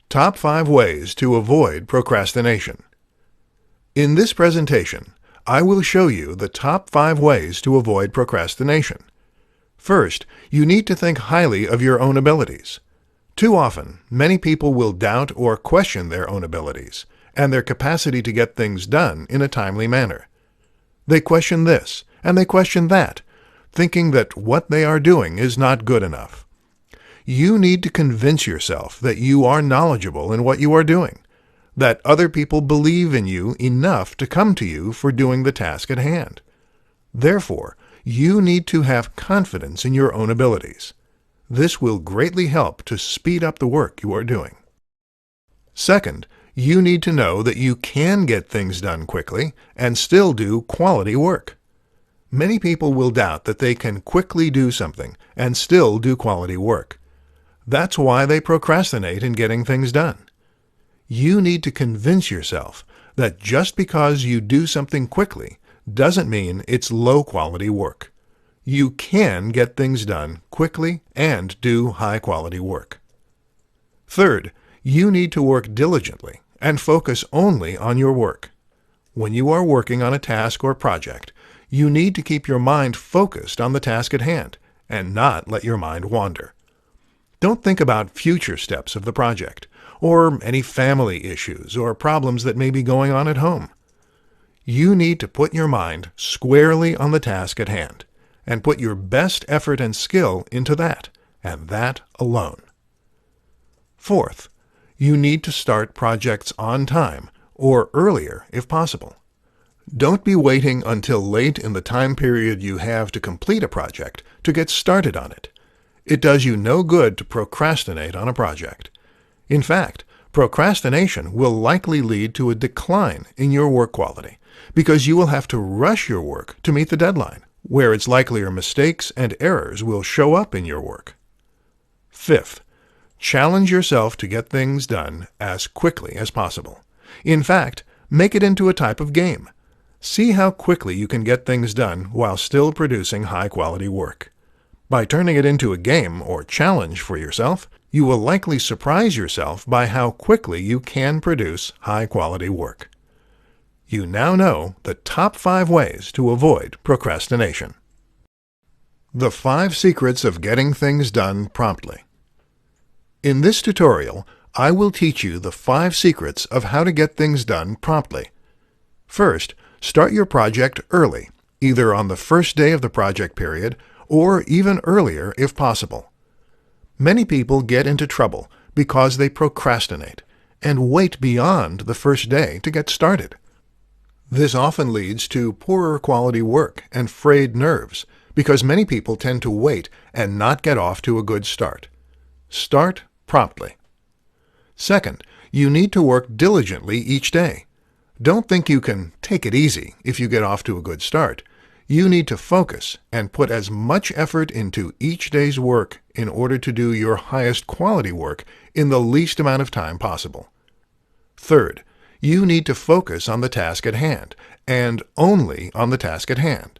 Top 5 Ways to Avoid Procrastination. In this presentation, I will show you the top 5 ways to avoid procrastination. First, you need to think highly of your own abilities. Too often, many people will doubt or question their own abilities and their capacity to get things done in a timely manner. They question this and they question that, thinking that what they are doing is not good enough. You need to convince yourself that you are knowledgeable in what you are doing, that other people believe in you enough to come to you for doing the task at hand. Therefore, you need to have confidence in your own abilities. This will greatly help to speed up the work you are doing. Second, you need to know that you can get things done quickly and still do quality work. Many people will doubt that they can quickly do something and still do quality work. That's why they procrastinate in getting things done. You need to convince yourself that just because you do something quickly doesn't mean it's low-quality work. You can get things done quickly and do high-quality work. Third, you need to work diligently and focus only on your work. When you are working on a task or project, you need to keep your mind focused on the task at hand and not let your mind wander. Don't think about future steps of the project, or any family issues or problems that may be going on at home. You need to put your mind squarely on the task at hand, and put your best effort and skill into that, and that alone. Fourth, you need to start projects on time, or earlier if possible. Don't be waiting until late in the time period you have to complete a project to get started on it. It does you no good to procrastinate on a project. In fact, procrastination will likely lead to a decline in your work quality because you will have to rush your work to meet the deadline, where it's likelier mistakes and errors will show up in your work. Fifth, challenge yourself to get things done as quickly as possible. In fact, make it into a type of game. See how quickly you can get things done while still producing high-quality work. By turning it into a game or challenge for yourself, you will likely surprise yourself by how quickly you can produce high-quality work. You now know the top 5 ways to avoid procrastination. The 5 secrets of getting things done promptly. In this tutorial, I will teach you the 5 secrets of how to get things done promptly. First, start your project early, either on the first day of the project period or even earlier if possible. Many people get into trouble because they procrastinate and wait beyond the first day to get started. This often leads to poorer quality work and frayed nerves because many people tend to wait and not get off to a good start. Start promptly. Second, you need to work diligently each day. Don't think you can take it easy if you get off to a good start. You need to focus and put as much effort into each day's work in order to do your highest quality work in the least amount of time possible. Third, you need to focus on the task at hand, and only on the task at hand.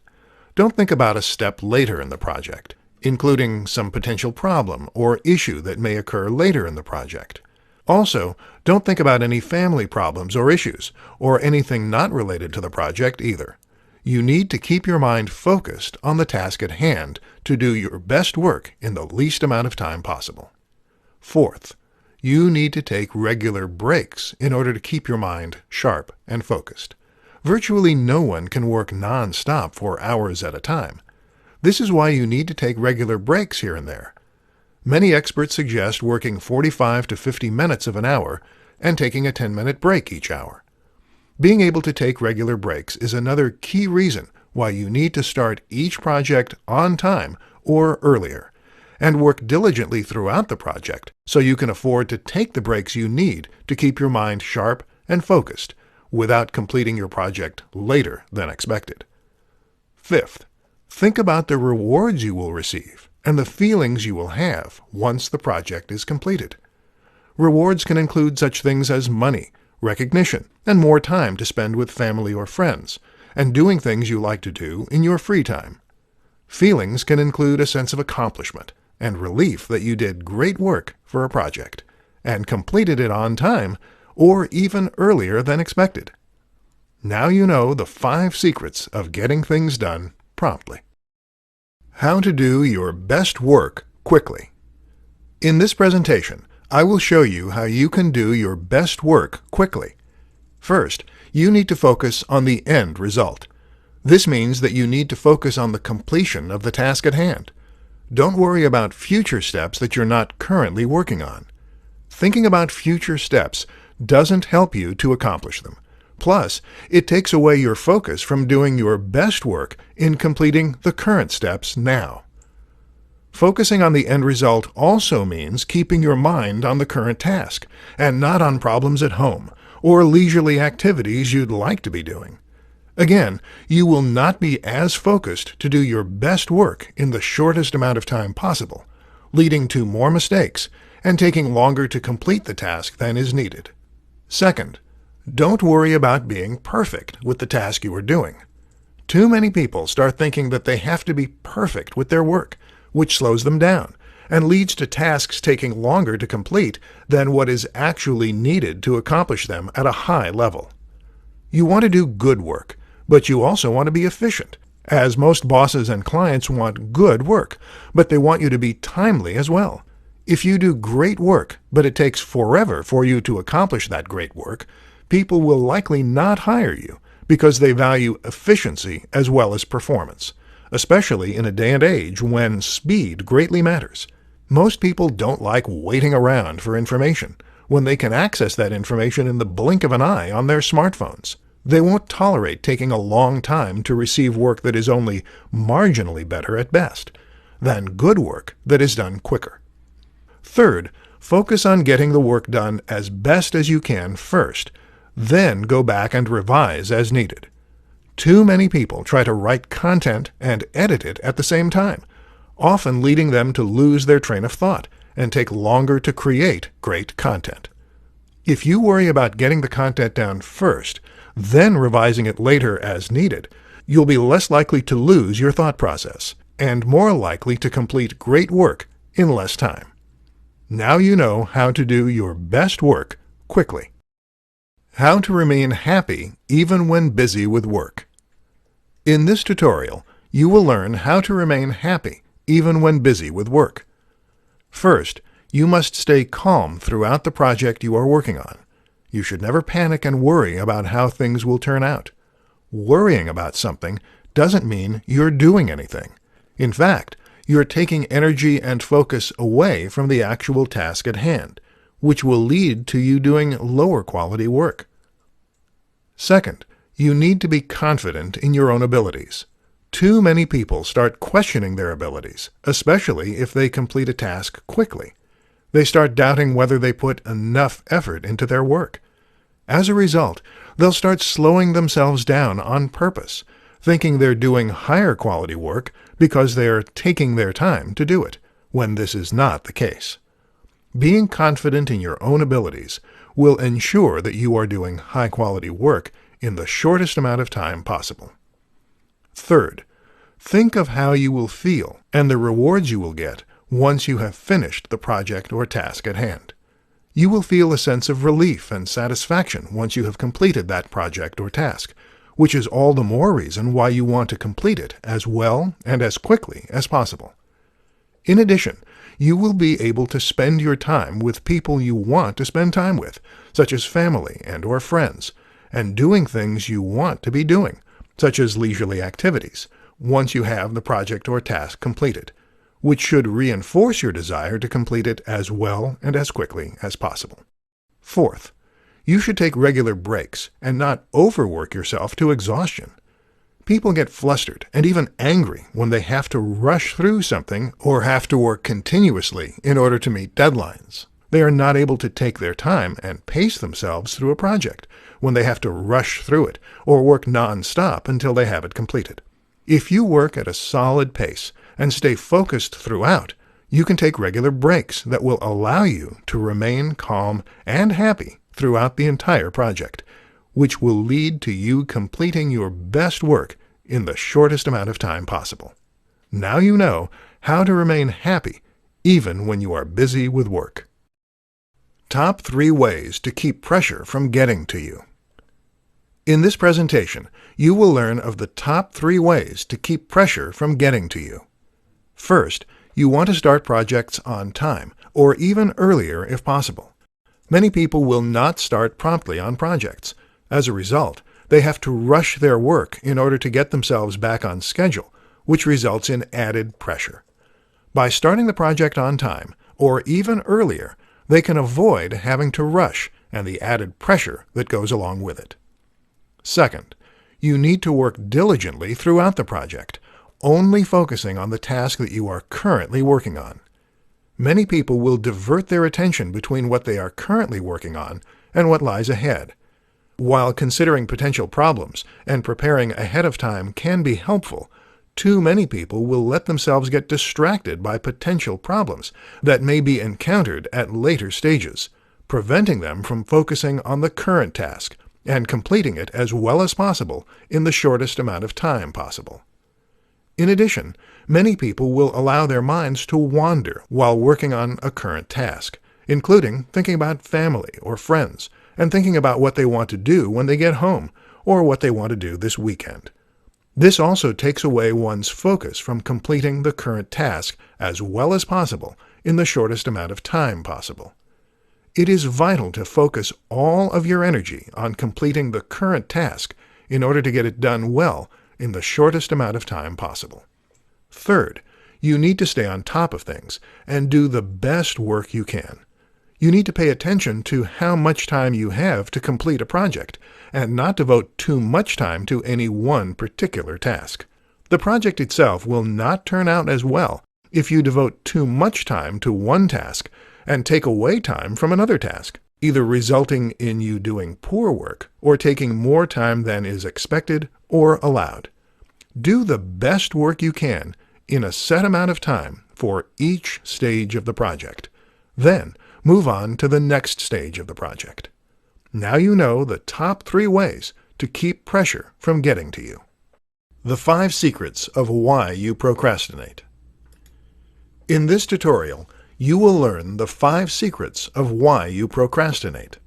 Don't think about a step later in the project, including some potential problem or issue that may occur later in the project. Also, don't think about any family problems or issues, or anything not related to the project either. You need to keep your mind focused on the task at hand to do your best work in the least amount of time possible. Fourth, you need to take regular breaks in order to keep your mind sharp and focused. Virtually no one can work non-stop for hours at a time. This is why you need to take regular breaks here and there. Many experts suggest working 45 to 50 minutes of an hour and taking a 10-minute break each hour. Being able to take regular breaks is another key reason why you need to start each project on time or earlier, and work diligently throughout the project so you can afford to take the breaks you need to keep your mind sharp and focused without completing your project later than expected. Fifth, think about the rewards you will receive and the feelings you will have once the project is completed. Rewards can include such things as money, recognition, and more time to spend with family or friends, and doing things you like to do in your free time. Feelings can include a sense of accomplishment and relief that you did great work for a project, and completed it on time or even earlier than expected. Now you know the 5 secrets of getting things done promptly. How to do your best work quickly. In this presentation, I will show you how you can do your best work quickly. First, you need to focus on the end result. This means that you need to focus on the completion of the task at hand. Don't worry about future steps that you're not currently working on. Thinking about future steps doesn't help you to accomplish them. Plus, it takes away your focus from doing your best work in completing the current steps now. Focusing on the end result also means keeping your mind on the current task and not on problems at home or leisurely activities you'd like to be doing. Again, you will not be as focused to do your best work in the shortest amount of time possible, leading to more mistakes and taking longer to complete the task than is needed. Second, don't worry about being perfect with the task you are doing. Too many people start thinking that they have to be perfect with their work, which slows them down and leads to tasks taking longer to complete than what is actually needed to accomplish them at a high level. You want to do good work, but you also want to be efficient, as most bosses and clients want good work, but they want you to be timely as well. If you do great work, but it takes forever for you to accomplish that great work, people will likely not hire you because they value efficiency as well as performance, especially in a day and age when speed greatly matters. Most people don't like waiting around for information when they can access that information in the blink of an eye on their smartphones. They won't tolerate taking a long time to receive work that is only marginally better at best than good work that is done quicker. Third, focus on getting the work done as best as you can first, then go back and revise as needed. Too many people try to write content and edit it at the same time, often leading them to lose their train of thought and take longer to create great content. If you worry about getting the content down first, then revising it later as needed, you'll be less likely to lose your thought process and more likely to complete great work in less time. Now you know how to do your best work quickly. How to remain happy even when busy with work. In this tutorial, you will learn how to remain happy even when busy with work. First, you must stay calm throughout the project you are working on. You should never panic and worry about how things will turn out. Worrying about something doesn't mean you're doing anything. In fact, you're taking energy and focus away from the actual task at hand, which will lead to you doing lower quality work. Second, you need to be confident in your own abilities. Too many people start questioning their abilities, especially if they complete a task quickly. They start doubting whether they put enough effort into their work. As a result, they'll start slowing themselves down on purpose, thinking they're doing higher quality work because they are taking their time to do it, when this is not the case. Being confident in your own abilities will ensure that you are doing high-quality work in the shortest amount of time possible. Third, think of how you will feel and the rewards you will get once you have finished the project or task at hand. You will feel a sense of relief and satisfaction once you have completed that project or task, which is all the more reason why you want to complete it as well and as quickly as possible. In addition, you will be able to spend your time with people you want to spend time with, such as family and or friends, and doing things you want to be doing, such as leisurely activities, once you have the project or task completed, which should reinforce your desire to complete it as well and as quickly as possible. Fourth, you should take regular breaks and not overwork yourself to exhaustion. People get flustered and even angry when they have to rush through something or have to work continuously in order to meet deadlines. They are not able to take their time and pace themselves through a project when they have to rush through it or work non-stop until they have it completed. If you work at a solid pace and stay focused throughout, you can take regular breaks that will allow you to remain calm and happy throughout the entire project, which will lead to you completing your best work in the shortest amount of time possible. Now you know how to remain happy even when you are busy with work. Top 3 ways to keep pressure from getting to you. In this presentation, you will learn of the top 3 ways to keep pressure from getting to you. First, you want to start projects on time, or even earlier if possible. Many people will not start promptly on projects. As a result, they have to rush their work in order to get themselves back on schedule, which results in added pressure. By starting the project on time, or even earlier, they can avoid having to rush and the added pressure that goes along with it. Second, you need to work diligently throughout the project, only focusing on the task that you are currently working on. Many people will divert their attention between what they are currently working on and what lies ahead. While considering potential problems and preparing ahead of time can be helpful, too many people will let themselves get distracted by potential problems that may be encountered at later stages, preventing them from focusing on the current task and completing it as well as possible in the shortest amount of time possible. In addition, many people will allow their minds to wander while working on a current task, including thinking about family or friends and thinking about what they want to do when they get home or what they want to do this weekend. This also takes away one's focus from completing the current task as well as possible in the shortest amount of time possible. It is vital to focus all of your energy on completing the current task in order to get it done well in the shortest amount of time possible. Third, you need to stay on top of things and do the best work you can. You need to pay attention to how much time you have to complete a project and not devote too much time to any one particular task. The project itself will not turn out as well if you devote too much time to one task and take away time from another task, either resulting in you doing poor work or taking more time than is expected or allowed. Do the best work you can in a set amount of time for each stage of the project. Then, move on to the next stage of the project. Now you know the top 3 ways to keep pressure from getting to you. The 5 secrets of why you procrastinate. In this tutorial, you will learn the 5 secrets of why you procrastinate.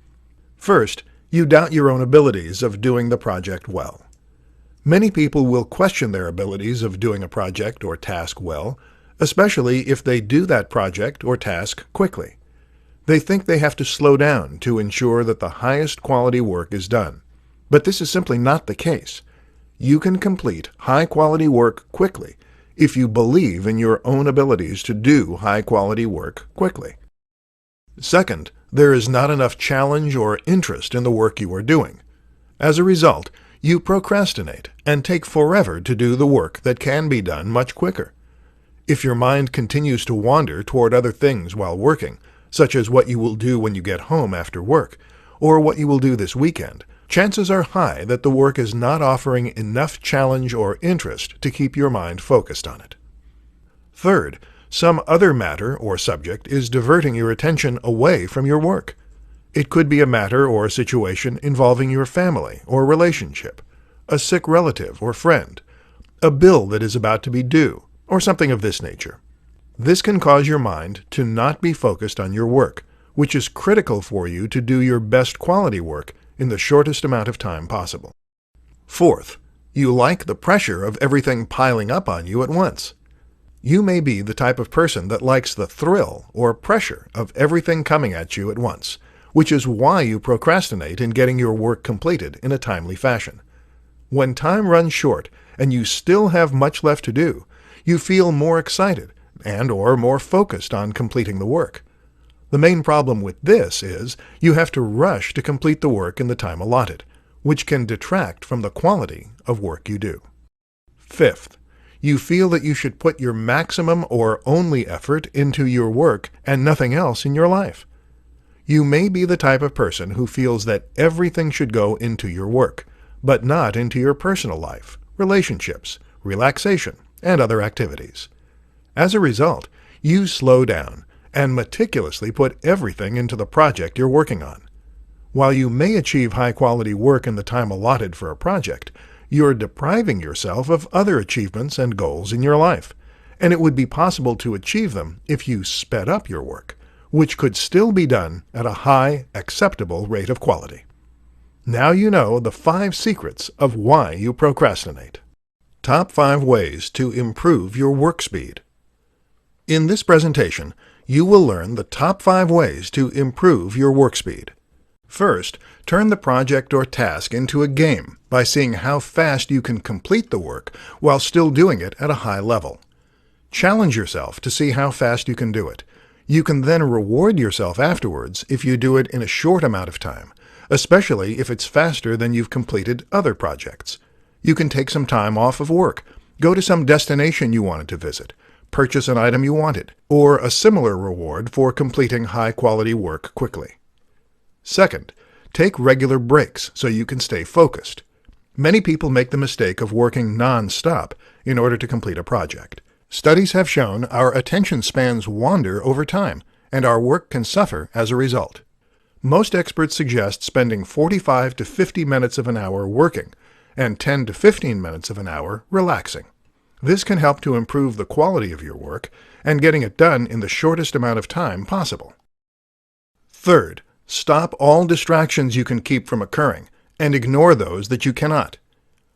First, you doubt your own abilities of doing the project well. Many people will question their abilities of doing a project or task well, especially if they do that project or task quickly. They think they have to slow down to ensure that the highest quality work is done. But this is simply not the case. You can complete high-quality work quickly if you believe in your own abilities to do high-quality work quickly. Second, there is not enough challenge or interest in the work you are doing. As a result, you procrastinate and take forever to do the work that can be done much quicker. If your mind continues to wander toward other things while working, such as what you will do when you get home after work, or what you will do this weekend, chances are high that the work is not offering enough challenge or interest to keep your mind focused on it. Third, some other matter or subject is diverting your attention away from your work. It could be a matter or situation involving your family or relationship, a sick relative or friend, a bill that is about to be due, or something of this nature. This can cause your mind to not be focused on your work, which is critical for you to do your best quality work in the shortest amount of time possible. Fourth, you like the pressure of everything piling up on you at once. You may be the type of person that likes the thrill or pressure of everything coming at you at once, which is why you procrastinate in getting your work completed in a timely fashion. When time runs short and you still have much left to do, you feel more excited and/or more focused on completing the work. The main problem with this is you have to rush to complete the work in the time allotted, which can detract from the quality of work you do. Fifth, you feel that you should put your maximum or only effort into your work and nothing else in your life. You may be the type of person who feels that everything should go into your work, but not into your personal life, relationships, relaxation, and other activities. As a result, you slow down and meticulously put everything into the project you're working on. While you may achieve high-quality work in the time allotted for a project, you're depriving yourself of other achievements and goals in your life, and it would be possible to achieve them if you sped up your work, which could still be done at a high, acceptable rate of quality. Now you know the 5 secrets of why you procrastinate. Top 5 ways to improve your work speed. In this presentation, you will learn the top 5 ways to improve your work speed. First, turn the project or task into a game by seeing how fast you can complete the work while still doing it at a high level. Challenge yourself to see how fast you can do it. You can then reward yourself afterwards if you do it in a short amount of time, especially if it's faster than you've completed other projects. You can take some time off of work, go to some destination you wanted to visit, purchase an item you wanted, or a similar reward for completing high-quality work quickly. Second, take regular breaks so you can stay focused. Many people make the mistake of working non-stop in order to complete a project. Studies have shown our attention spans wander over time, and our work can suffer as a result. Most experts suggest spending 45 to 50 minutes of an hour working, and 10 to 15 minutes of an hour relaxing. This can help to improve the quality of your work and getting it done in the shortest amount of time possible. Third, stop all distractions you can keep from occurring, and ignore those that you cannot.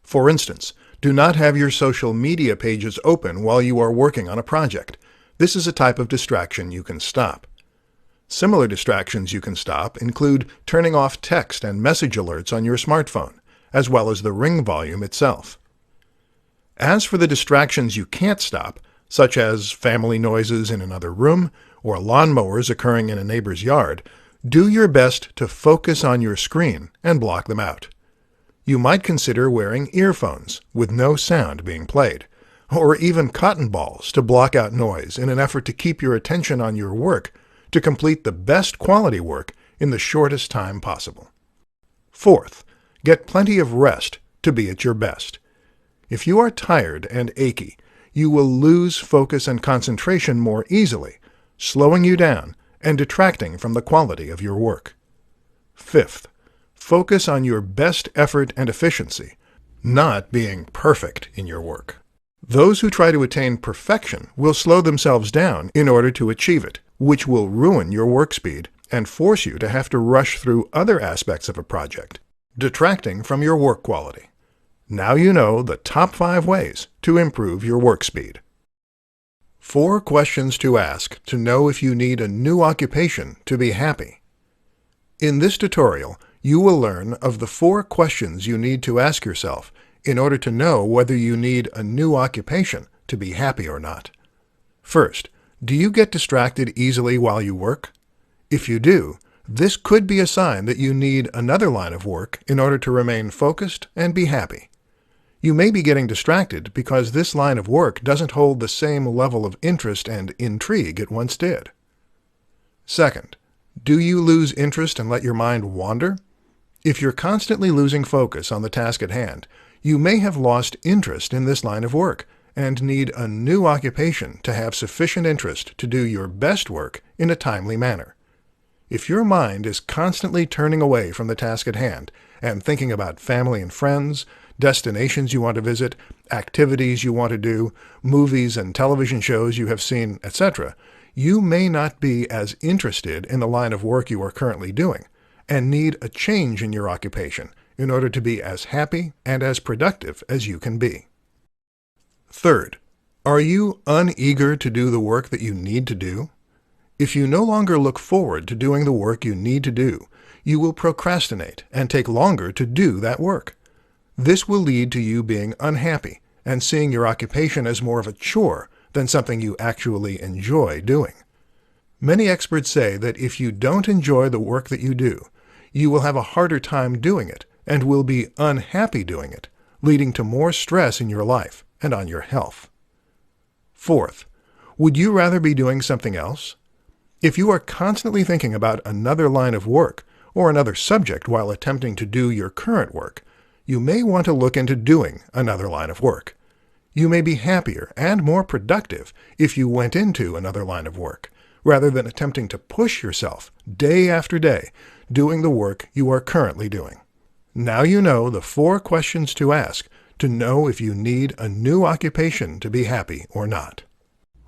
For instance, do not have your social media pages open while you are working on a project. This is a type of distraction you can stop. Similar distractions you can stop include turning off text and message alerts on your smartphone, as well as the ring volume itself. As for the distractions you can't stop, such as family noises in another room or lawnmowers occurring in a neighbor's yard, do your best to focus on your screen and block them out. You might consider wearing earphones with no sound being played, or even cotton balls to block out noise in an effort to keep your attention on your work to complete the best quality work in the shortest time possible. Fourth, get plenty of rest to be at your best. If you are tired and achy, you will lose focus and concentration more easily, slowing you down and detracting from the quality of your work. Fifth, focus on your best effort and efficiency, not being perfect in your work. Those who try to attain perfection will slow themselves down in order to achieve it, which will ruin your work speed and force you to have to rush through other aspects of a project, detracting from your work quality. Now you know the top 5 ways to improve your work speed. 4 questions to ask to know if you need a new occupation to be happy. In this tutorial, you will learn of the 4 questions you need to ask yourself in order to know whether you need a new occupation to be happy or not. First, do you get distracted easily while you work? If you do, this could be a sign that you need another line of work in order to remain focused and be happy. You may be getting distracted because this line of work doesn't hold the same level of interest and intrigue it once did. Second, do you lose interest and let your mind wander? If you're constantly losing focus on the task at hand, you may have lost interest in this line of work and need a new occupation to have sufficient interest to do your best work in a timely manner. If your mind is constantly turning away from the task at hand and thinking about family and friends, destinations you want to visit, activities you want to do, movies and television shows you have seen, etc., you may not be as interested in the line of work you are currently doing and need a change in your occupation in order to be as happy and as productive as you can be. Third, are you uneager to do the work that you need to do? If you no longer look forward to doing the work you need to do, you will procrastinate and take longer to do that work. This will lead to you being unhappy and seeing your occupation as more of a chore than something you actually enjoy doing. Many experts say that if you don't enjoy the work that you do, you will have a harder time doing it and will be unhappy doing it, leading to more stress in your life and on your health. Fourth, would you rather be doing something else? If you are constantly thinking about another line of work or another subject while attempting to do your current work, you may want to look into doing another line of work. You may be happier and more productive if you went into another line of work, rather than attempting to push yourself day after day doing the work you are currently doing. Now you know the 4 questions to ask to know if you need a new occupation to be happy or not.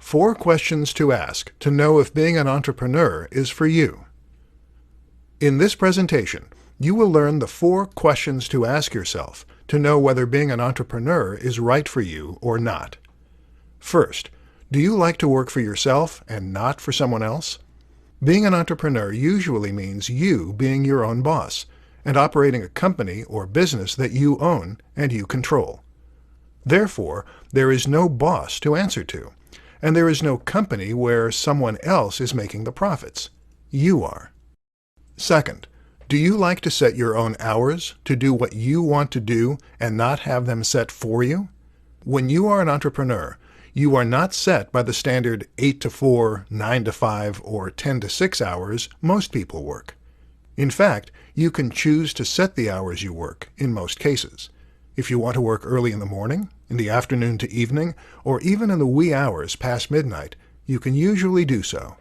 4 questions to ask to know if being an entrepreneur is for you. In this presentation, you will learn the 4 questions to ask yourself to know whether being an entrepreneur is right for you or not. First, do you like to work for yourself and not for someone else? Being an entrepreneur usually means you being your own boss and operating a company or business that you own and you control. Therefore, there is no boss to answer to, and there is no company where someone else is making the profits. You are. Second, do you like to set your own hours to do what you want to do and not have them set for you? When you are an entrepreneur, you are not set by the standard 8 to 4, 9 to 5, or 10 to 6 hours most people work. In fact, you can choose to set the hours you work in most cases. If you want to work early in the morning, in the afternoon to evening, or even in the wee hours past midnight, you can usually do so.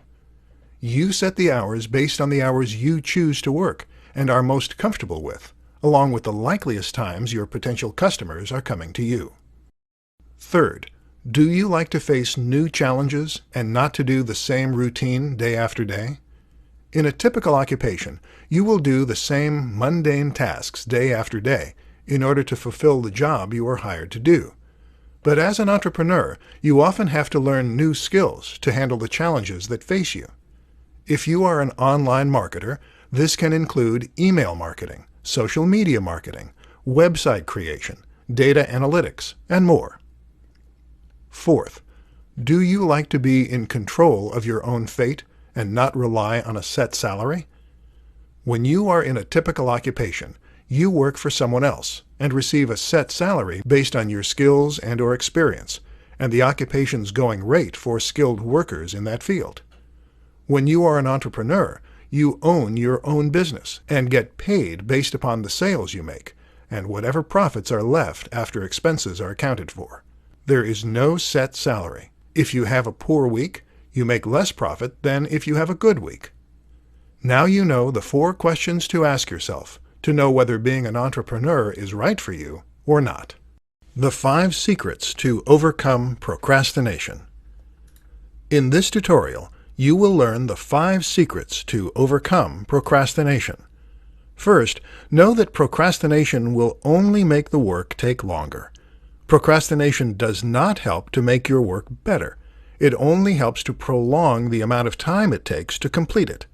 You set the hours based on the hours you choose to work and are most comfortable with, along with the likeliest times your potential customers are coming to you. Third, do you like to face new challenges and not to do the same routine day after day? In a typical occupation, you will do the same mundane tasks day after day in order to fulfill the job you are hired to do. But as an entrepreneur, you often have to learn new skills to handle the challenges that face you. If you are an online marketer, this can include email marketing, social media marketing, website creation, data analytics, and more. Fourth, do you like to be in control of your own fate and not rely on a set salary? When you are in a typical occupation, you work for someone else and receive a set salary based on your skills and/or experience, and the occupation's going rate for skilled workers in that field. When you are an entrepreneur, you own your own business and get paid based upon the sales you make, and whatever profits are left after expenses are accounted for. There is no set salary. If you have a poor week, you make less profit than if you have a good week. Now you know the 4 questions to ask yourself to know whether being an entrepreneur is right for you or not. The 5 secrets to overcome procrastination. In this tutorial, you will learn the 5 secrets to overcome procrastination. First, know that procrastination will only make the work take longer. Procrastination does not help to make your work better. It only helps to prolong the amount of time it takes to complete it.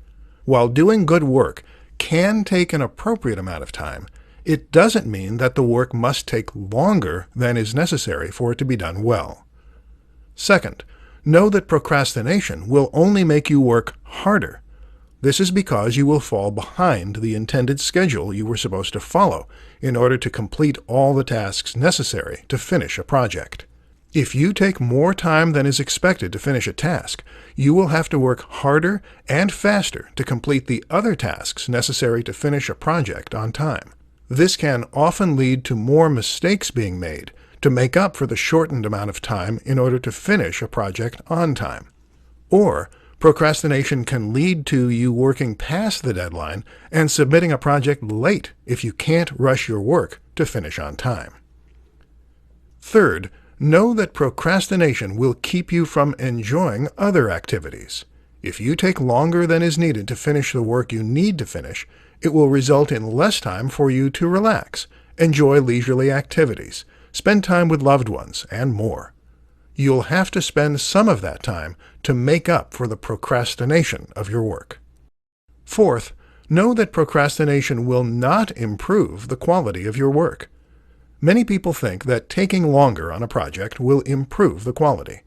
While doing good work can take an appropriate amount of time, it doesn't mean that the work must take longer than is necessary for it to be done well. Second, know that procrastination will only make you work harder. This is because you will fall behind the intended schedule you were supposed to follow in order to complete all the tasks necessary to finish a project. If you take more time than is expected to finish a task, you will have to work harder and faster to complete the other tasks necessary to finish a project on time. This can often lead to more mistakes being made to make up for the shortened amount of time in order to finish a project on time. Or, procrastination can lead to you working past the deadline and submitting a project late if you can't rush your work to finish on time. Third, know that procrastination will keep you from enjoying other activities. If you take longer than is needed to finish the work you need to finish, it will result in less time for you to relax, enjoy leisurely activities, spend time with loved ones, and more. You'll have to spend some of that time to make up for the procrastination of your work. Fourth, know that procrastination will not improve the quality of your work. Many people think that taking longer on a project will improve the quality.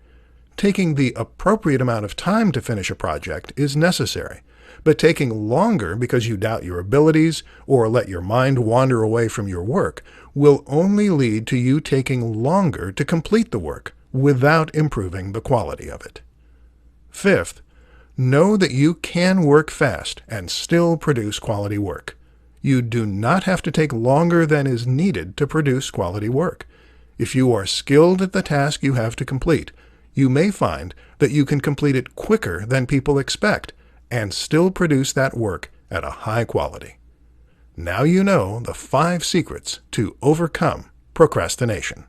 Taking the appropriate amount of time to finish a project is necessary, but taking longer because you doubt your abilities or let your mind wander away from your work will only lead to you taking longer to complete the work without improving the quality of it. Fifth, know that you can work fast and still produce quality work. You do not have to take longer than is needed to produce quality work. If you are skilled at the task you have to complete, you may find that you can complete it quicker than people expect and still produce that work at a high quality. Now you know the 5 secrets to overcome procrastination.